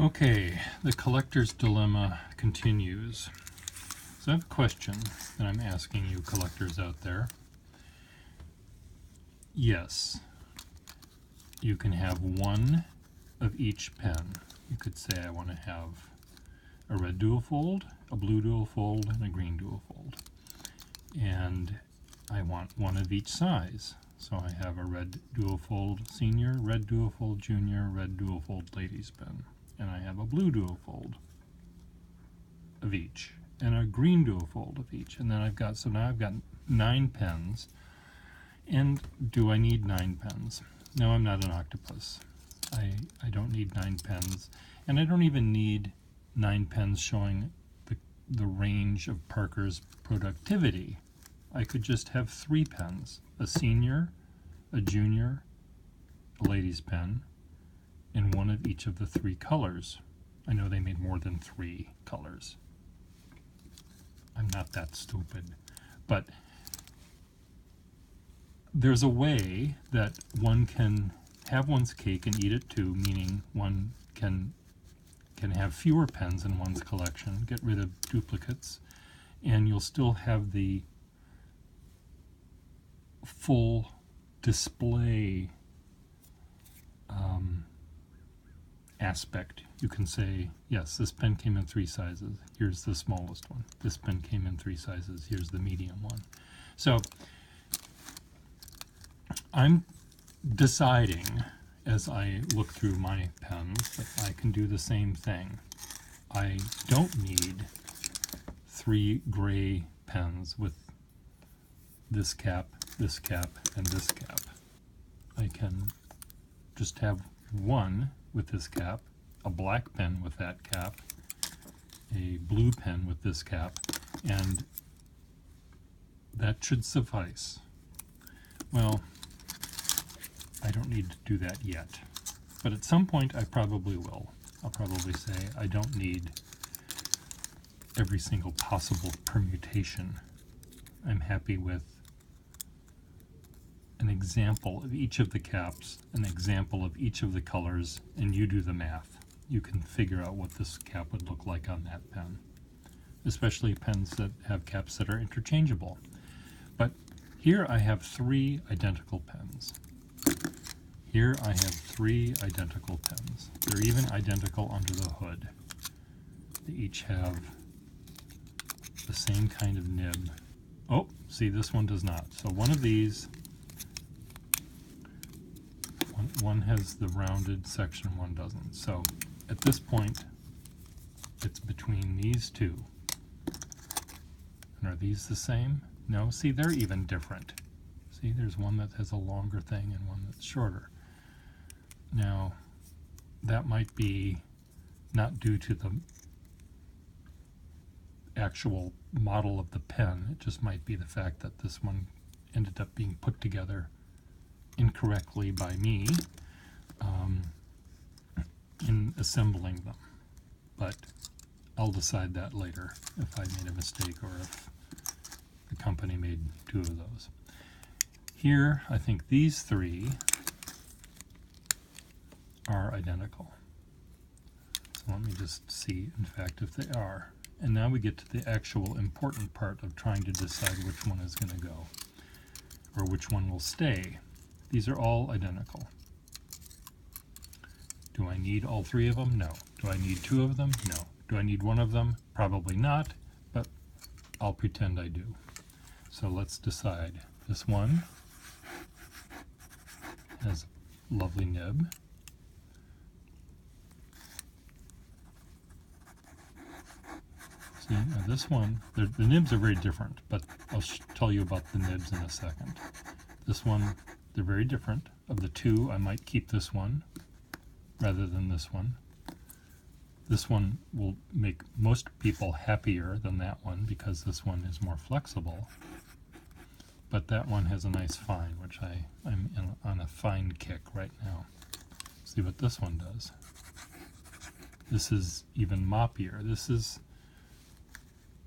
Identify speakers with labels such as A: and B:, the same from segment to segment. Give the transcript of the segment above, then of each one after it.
A: Okay, the collector's dilemma continues. So I have a question that I'm asking you collectors out there. Yes, you can have one of each pen. You could say I want to have a red duofold, a blue duofold, and a green duofold. And I want one of each size. So I have a red duofold senior, red duofold junior, red duofold ladies pen. And I have a blue duofold of each and a green duofold of each, and then now I've got 9 pens. And do I need 9 pens? No, I'm not an octopus. I don't need 9 pens, and I don't even need 9 pens showing the range of Parker's productivity. I could just have 3 pens, a senior, a junior, a ladies pen, and one of each of the 3 colors. I know they made more than 3 colors. I'm not that stupid. But there's a way that one can have one's cake and eat it too, meaning one can have fewer pens in one's collection, get rid of duplicates, and you'll still have the full display aspect. You can say, yes, this pen came in 3 sizes. Here's the smallest one. This pen came in 3 sizes. Here's the medium one. So I'm deciding as I look through my pens that I can do the same thing. I don't need 3 gray pens with this cap, and this cap. I can just have one with this cap, a black pen with that cap, a blue pen with this cap, and that should suffice. Well, I don't need to do that yet, but at some point I probably will. I'll probably say I don't need every single possible permutation. I'm happy with an example of each of the caps, an example of each of the colors, and you do the math. You can figure out what this cap would look like on that pen, especially pens that have caps that are interchangeable. But here I have 3 identical pens. Here I have 3 identical pens. They're even identical under the hood. They each have the same kind of nib. Oh, see, this one does not. So one of these, one has the rounded section, one doesn't. So at this point, it's between these 2. And are these the same? No, see, they're even different. See, there's one that has a longer thing and one that's shorter. Now, that might be not due to the actual model of the pen. It just might be the fact that this one ended up being put together incorrectly by me in assembling them. But I'll decide that later if I made a mistake or if the company made 2 of those. Here, I think these 3 are identical. So let me just see, in fact, if they are. And now we get to the actual important part of trying to decide which one is going to go, or which one will stay. These are all identical. Do I need all 3 of them? No. Do I need 2 of them? No. Do I need 1 of them? Probably not, but I'll pretend I do. So let's decide. This one has a lovely nib. See, now this one, the nibs are very different, but I'll tell you about the nibs in a second. This one, they're very different. Of the 2, I might keep this one rather than this one. This one will make most people happier than that one because this one is more flexible. But that one has a nice fine, which I'm on a fine kick right now. See what this one does. This is even moppier. This is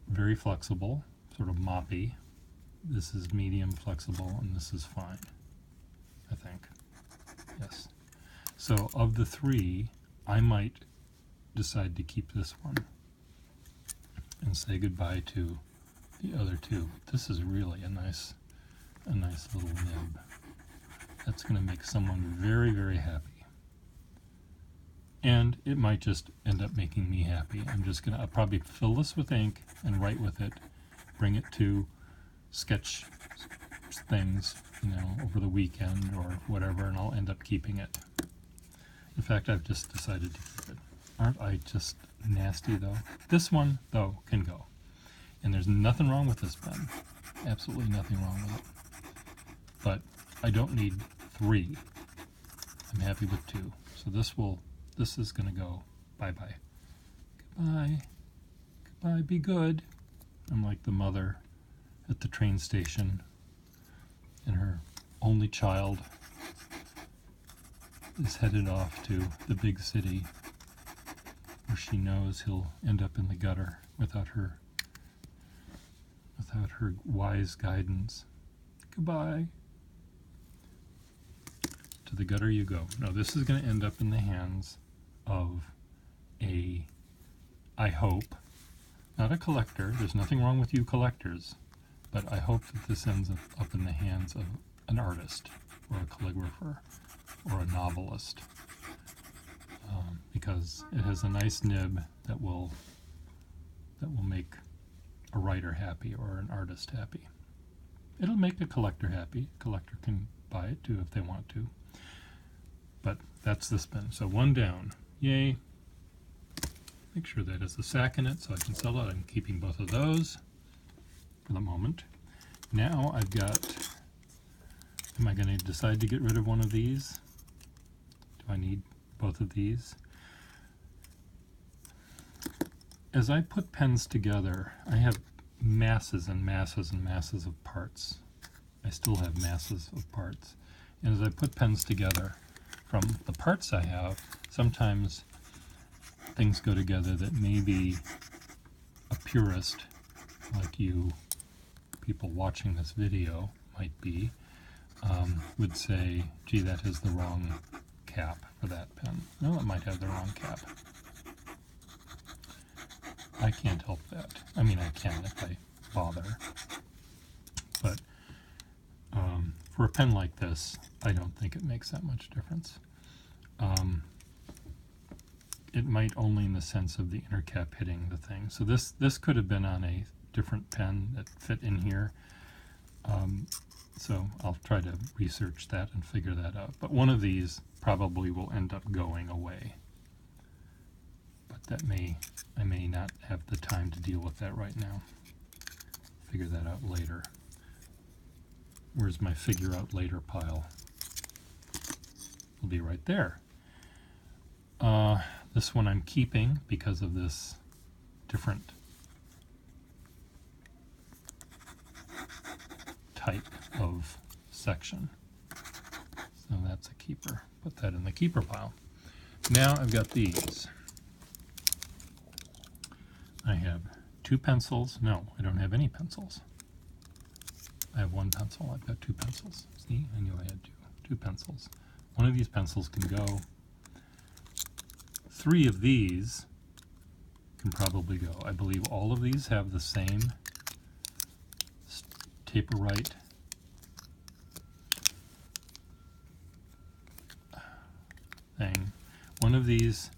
A: very flexible, sort of moppy. This is medium flexible, and this is fine, I think. Yes. So of the 3, I might decide to keep this one and say goodbye to the other two. This is really a nice little nib. That's going to make someone very, very happy. And it might just end up making me happy. I'll probably fill this with ink and write with it, bring it to sketch things, over the weekend or whatever, and I'll end up keeping it. In fact, I've just decided to keep it. Aren't I just nasty, though? This one, though, can go. And there's nothing wrong with this pen. Absolutely nothing wrong with it. But I don't need 3. I'm happy with 2. So this is going to go bye-bye. Goodbye. Goodbye, be good. I'm like the mother at the train station, and her only child is headed off to the big city where she knows he'll end up in the gutter without her wise guidance. Goodbye. To the gutter you go. No, this is going to end up in the hands of I hope, not a collector. There's nothing wrong with you collectors, but I hope that this ends up in the hands of an artist or a calligrapher or a novelist, because it has a nice nib that will make a writer happy or an artist happy. It'll make a collector happy. A collector can buy it too if they want to. But that's this pen. So 1 down. Yay. Make sure that has a sack in it so I can sell it. I'm keeping both of those for the moment. Now I've got, am I going to decide to get rid of one of these? Do I need both of these? As I put pens together, I have masses and masses and masses of parts. I still have masses of parts. And as I put pens together, from the parts I have, sometimes things go together that maybe a purist like you people watching this video might be, would say, gee, that has the wrong cap for that pen. No, it might have the wrong cap. I can't help that. I mean, I can if I bother. But for a pen like this, I don't think it makes that much difference. It might only in the sense of the inner cap hitting the thing. So this could have been on a different pen that fit in here. So I'll try to research that and figure that out. But one of these probably will end up going away. But I may not have the time to deal with that right now. Figure that out later. Where's my figure out later pile? It'll be right there. This one I'm keeping because of this different type of section. So that's a keeper. Put that in the keeper pile. Now I've got these. I have 2 pencils. No, I don't have any pencils. I have 1 pencil. I've got 2 pencils. See, I knew I had 2 pencils. One of these pencils can go. 3 of these can probably go. I believe all of these have the same taper right thing. One of these,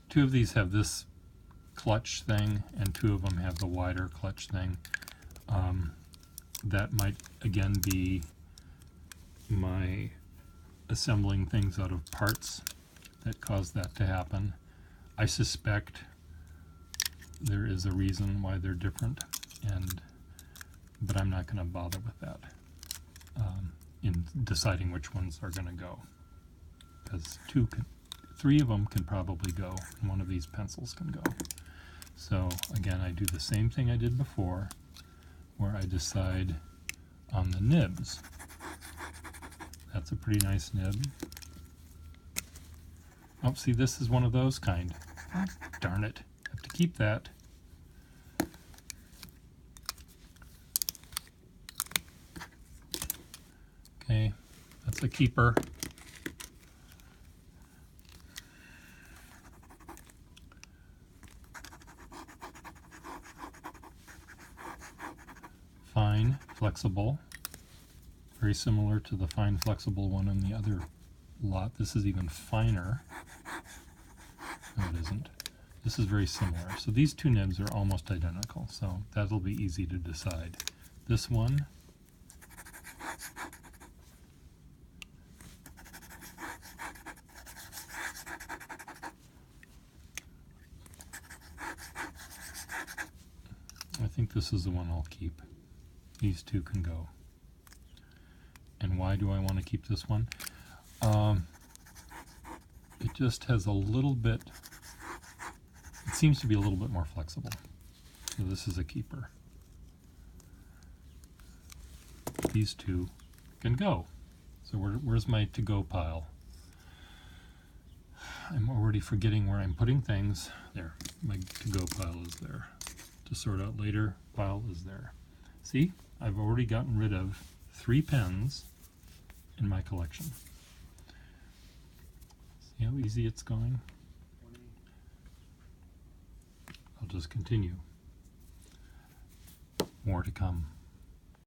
A: 2 of these have this clutch thing, and 2 of them have the wider clutch thing. That might again be my assembling things out of parts that caused that to happen. I suspect there is a reason why they're different, but I'm not going to bother with that in deciding which ones are going to go, because 3 of them can probably go, and 1 of these pencils can go. So again, I do the same thing I did before, where I decide on the nibs. That's a pretty nice nib. Oh, see, this is one of those kind. Darn it. I have to keep that. Okay, that's a keeper. flexible, very similar to the fine flexible one in the other lot. This is even finer. No, it isn't. This is very similar. So these two nibs are almost identical, so that'll be easy to decide. This one, I think this is the one I'll keep. These two can go. And why do I want to keep this one? It just has a little bit, it seems to be a little bit more flexible. So this is a keeper. These two can go. So where's my to-go pile? I'm already forgetting where I'm putting things. There, my to-go pile is there. To sort out later pile is there. See, I've already gotten rid of 3 pens in my collection. See how easy it's going? I'll just continue. More to come.